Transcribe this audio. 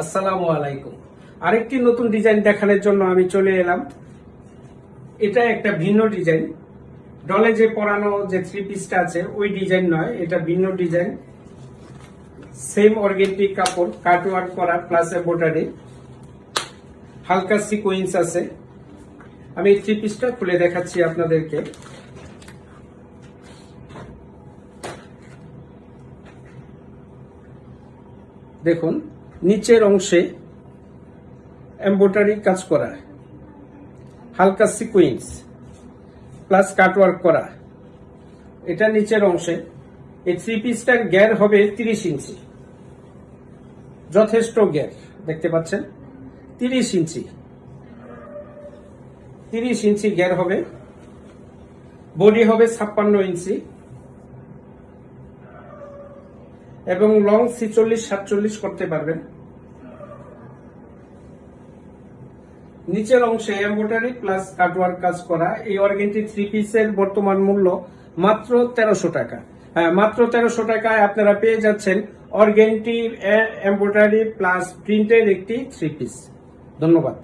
আসসালামু আলাইকুম। আরেকটি নতুন ডিজাইন দেখানোর জন্য আমি চলে এলাম। এটা একটা ভিন্ন ডিজাইন। ডলে যে পরানো যে থ্রি পিসটা আছে ওই ডিজাইন নয়, এটা ভিন্ন ডিজাইন। সেম অর্গেন্টি কাপড়, কাটওয়ার্ক করা প্লাস এমব্রয়ডারি, হালকা সিকোয়েন্স আছে। আমি এই থ্রি পিসটা খুলে দেখাচ্ছি আপনাদেরকে। দেখুন, নিচের অংশে এমব্রয়ডারি কাজ করা, হালকা সিকোয়েন্স প্লাস কাটওয়ার্ক করা, এটা নিচের অংশে। এই থ্রি পিসটার গ্যার হবে 30 ইঞ্চি, যথেষ্ট গ্যার, দেখতে পাচ্ছেন 30 ইঞ্চি, 30 ইঞ্চি গ্যার হবে। বডি হবে 56 ইঞ্চি এবং লং 46-47 করতে পারবেন। নিচের অংশে এমব্রয়ডারি প্লাস কাটওয়ার্ক কাজ করা। এই অর্গেন্টি থ্রি পিসের বর্তমান মূল্য মাত্র 1300 টাকা। হ্যাঁ, মাত্র 1300 টাকায় আপনারা পেয়ে যাচ্ছেন অর্গেন্টি এমব্রয়ডারি প্লাস প্রিন্টের একটি থ্রি পিস। ধন্যবাদ।